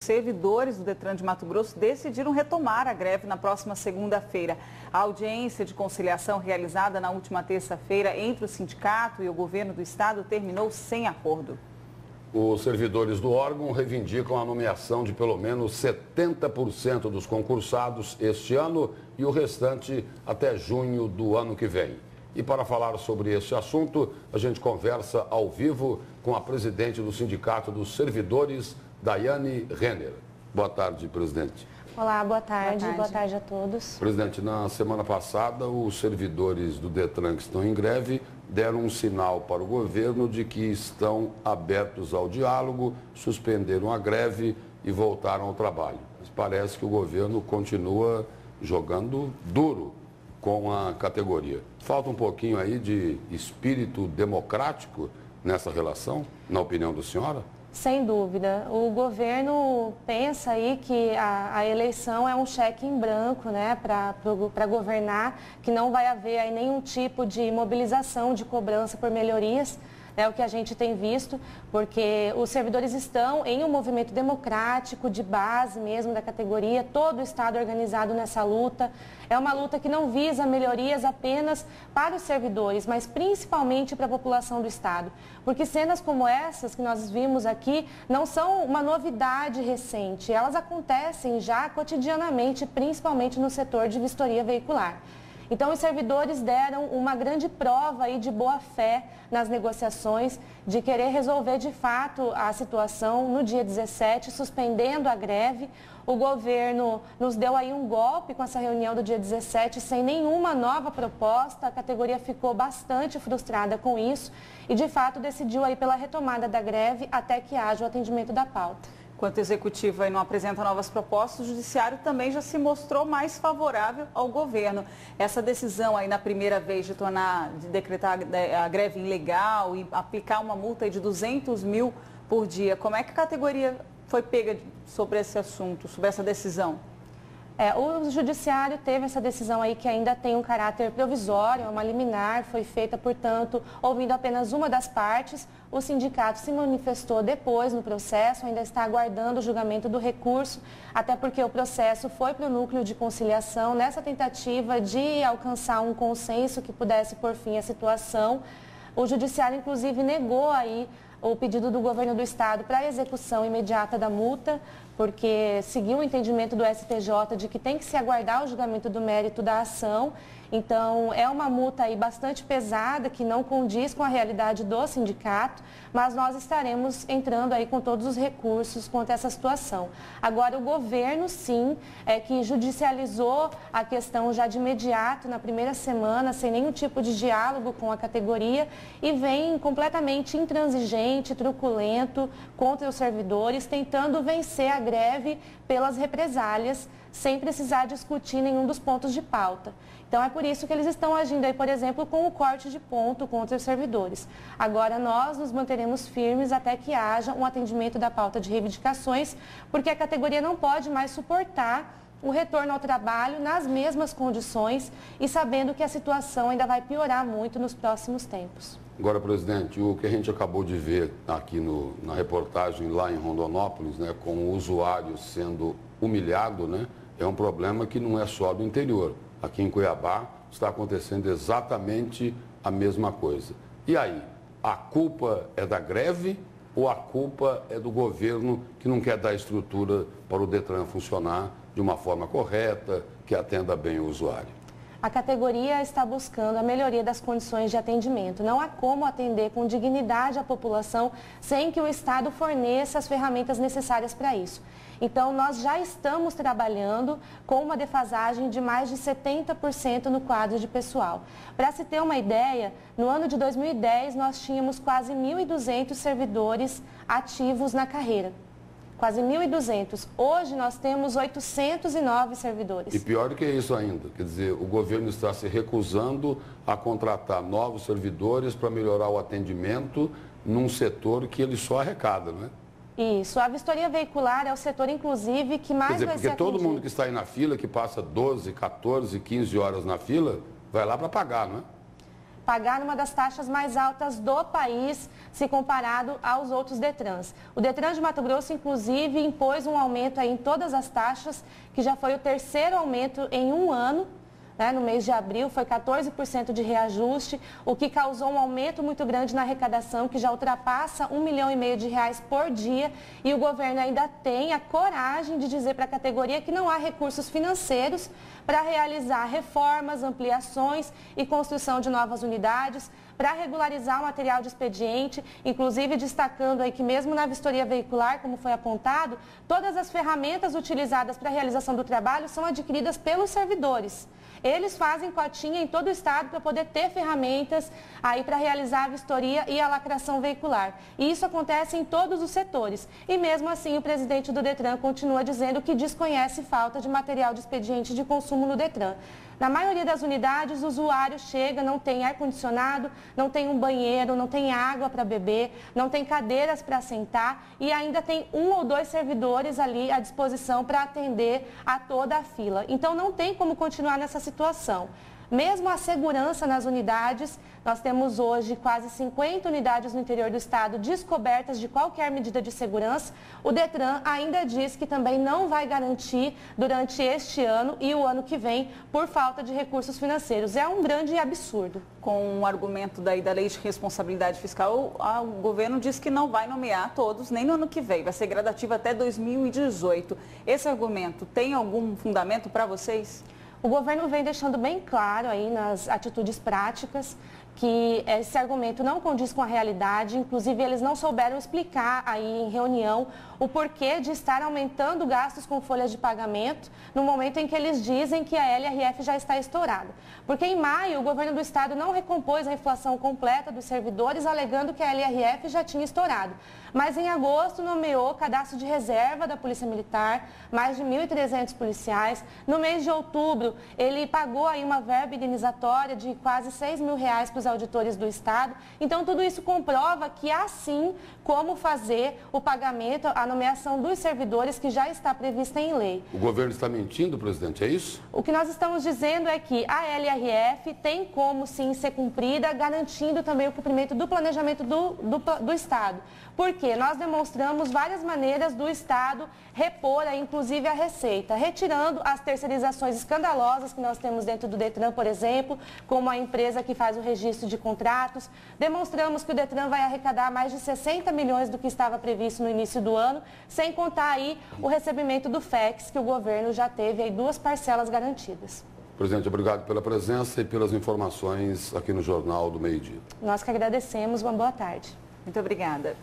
servidores do Detran de Mato Grosso decidiram retomar a greve na próxima segunda-feira. A audiência de conciliação realizada na última terça-feira entre o sindicato e o governo do estado terminou sem acordo. Os servidores do órgão reivindicam a nomeação de pelo menos 70% dos concursados este ano e o restante até junho do ano que vem. E para falar sobre esse assunto, a gente conversa ao vivo com a presidente do Sindicato dos Servidores, Daiane Renner. Boa tarde, presidente. Olá, boa tarde. Boa tarde a todos. Presidente, na semana passada, os servidores do Detran que estão em greve deram um sinal para o governo de que estão abertos ao diálogo, suspenderam a greve e voltaram ao trabalho. Mas parece que o governo continua jogando duro com a categoria. Falta um pouquinho aí de espírito democrático nessa relação, na opinião da senhora? Sem dúvida. O governo pensa aí que a eleição é um cheque em branco, né, para governar, que não vai haver aí nenhum tipo de mobilização, de cobrança por melhorias. É o que a gente tem visto, porque os servidores estão em um movimento democrático, de base mesmo da categoria, todo o Estado organizado nessa luta. É uma luta que não visa melhorias apenas para os servidores, mas principalmente para a população do Estado. Porque cenas como essas que nós vimos aqui não são uma novidade recente, elas acontecem já cotidianamente, principalmente no setor de vistoria veicular. Então, os servidores deram uma grande prova aí de boa-fé nas negociações, de querer resolver de fato a situação no dia 17, suspendendo a greve. O governo nos deu aí um golpe com essa reunião do dia 17, sem nenhuma nova proposta. A categoria ficou bastante frustrada com isso e, de fato, decidiu aí pela retomada da greve até que haja o atendimento da pauta. Enquanto o executivo aí não apresenta novas propostas, o judiciário também já se mostrou mais favorável ao governo. Essa decisão aí na primeira vez de decretar a greve ilegal e aplicar uma multa aí de 200 mil por dia, como é que a categoria foi pega sobre esse assunto, sobre essa decisão? O judiciário teve essa decisão aí que ainda tem um caráter provisório, é uma liminar, foi feita, portanto, ouvindo apenas uma das partes. O sindicato se manifestou depois no processo, ainda está aguardando o julgamento do recurso, até porque o processo foi para o núcleo de conciliação nessa tentativa de alcançar um consenso que pudesse pôr fim à situação. O judiciário, inclusive, negou aí o pedido do governo do estado para a execução imediata da multa, porque seguiu o entendimento do STJ de que tem que se aguardar o julgamento do mérito da ação. Então, é uma multa aí bastante pesada, que não condiz com a realidade do sindicato, mas nós estaremos entrando aí com todos os recursos contra essa situação. Agora, o governo, sim, que judicializou a questão já de imediato, na primeira semana, sem nenhum tipo de diálogo com a categoria, e vem completamente intransigente, truculento contra os servidores, tentando vencer a greve pelas represálias, sem precisar discutir nenhum dos pontos de pauta. Então, é por isso que eles estão agindo aí, por exemplo, com o corte de ponto contra os servidores. Agora, nós nos manteremos firmes até que haja um atendimento da pauta de reivindicações, porque a categoria não pode mais suportar o retorno ao trabalho nas mesmas condições e sabendo que a situação ainda vai piorar muito nos próximos tempos. Agora, presidente, o que a gente acabou de ver aqui na reportagem lá em Rondonópolis, né, com o usuário sendo humilhado, né, é um problema que não é só do interior. Aqui em Cuiabá está acontecendo exatamente a mesma coisa. E aí, a culpa é da greve ou a culpa é do governo que não quer dar estrutura para o Detran funcionar de uma forma correta, que atenda bem o usuário? A categoria está buscando a melhoria das condições de atendimento. Não há como atender com dignidade a população sem que o Estado forneça as ferramentas necessárias para isso. Então, nós já estamos trabalhando com uma defasagem de mais de 70% no quadro de pessoal. Para se ter uma ideia, no ano de 2010, nós tínhamos quase 1.200 servidores ativos na carreira. Quase 1.200. Hoje nós temos 809 servidores. E pior do que isso ainda, quer dizer, o governo está se recusando a contratar novos servidores para melhorar o atendimento num setor que ele só arrecada, não é? Isso. A vistoria veicular é o setor, inclusive, que mais vai ser atendido. Porque todo mundo que está aí na fila, que passa 12, 14, 15 horas na fila, vai lá para pagar, não é? pagar uma das taxas mais altas do país, se comparado aos outros Detrans. O Detran de Mato Grosso, inclusive, impôs um aumento aí em todas as taxas, que já foi o terceiro aumento em um ano. No mês de abril foi 14% de reajuste, o que causou um aumento muito grande na arrecadação, que já ultrapassa R$ 1,5 milhão por dia. E o governo ainda tem a coragem de dizer para a categoria que não há recursos financeiros para realizar reformas, ampliações e construção de novas unidades, para regularizar o material de expediente, inclusive destacando aí que mesmo na vistoria veicular, como foi apontado, todas as ferramentas utilizadas para a realização do trabalho são adquiridas pelos servidores. Eles fazem cotinha em todo o estado para poder ter ferramentas aí para realizar a vistoria e a lacração veicular. E isso acontece em todos os setores. E mesmo assim, o presidente do Detran continua dizendo que desconhece falta de material de expediente de consumo no Detran. Na maioria das unidades, o usuário chega, não tem ar-condicionado, não tem um banheiro, não tem água para beber, não tem cadeiras para sentar e ainda tem 1 ou 2 servidores ali à disposição para atender a toda a fila. Então, não tem como continuar nessa situação. Mesmo a segurança nas unidades, nós temos hoje quase 50 unidades no interior do estado descobertas de qualquer medida de segurança. O Detran ainda diz que também não vai garantir durante este ano e o ano que vem por falta de recursos financeiros. É um grande absurdo. Com o argumento da lei de responsabilidade fiscal, o governo diz que não vai nomear todos, nem no ano que vem, vai ser gradativo até 2018. Esse argumento tem algum fundamento para vocês? O governo vem deixando bem claro aí nas atitudes práticas que esse argumento não condiz com a realidade, inclusive eles não souberam explicar aí em reunião o porquê de estar aumentando gastos com folhas de pagamento no momento em que eles dizem que a LRF já está estourada. Porque em maio o governo do estado não recompôs a inflação completa dos servidores, alegando que a LRF já tinha estourado. Mas em agosto nomeou cadastro de reserva da Polícia Militar, mais de 1.300 policiais. No mês de outubro, ele pagou aí uma verba indenizatória de quase R$ 6.000 para os auditores do estado. Então, tudo isso comprova que há sim como fazer o pagamento, a nomeação dos servidores que já está prevista em lei. O governo está mentindo, presidente, é isso? O que nós estamos dizendo é que a LRF tem como sim ser cumprida, garantindo também o cumprimento do planejamento do estado. Porque nós demonstramos várias maneiras do estado repor, inclusive, a receita, retirando as terceirizações escandalosas que nós temos dentro do Detran, por exemplo, como a empresa que faz o registro de contratos. Demonstramos que o Detran vai arrecadar mais de 60 milhões do que estava previsto no início do ano, sem contar aí o recebimento do FEX, que o governo já teve aí 2 parcelas garantidas. Presidente, obrigado pela presença e pelas informações aqui no Jornal do Meio-Dia. Nós que agradecemos. Uma boa tarde. Muito obrigada.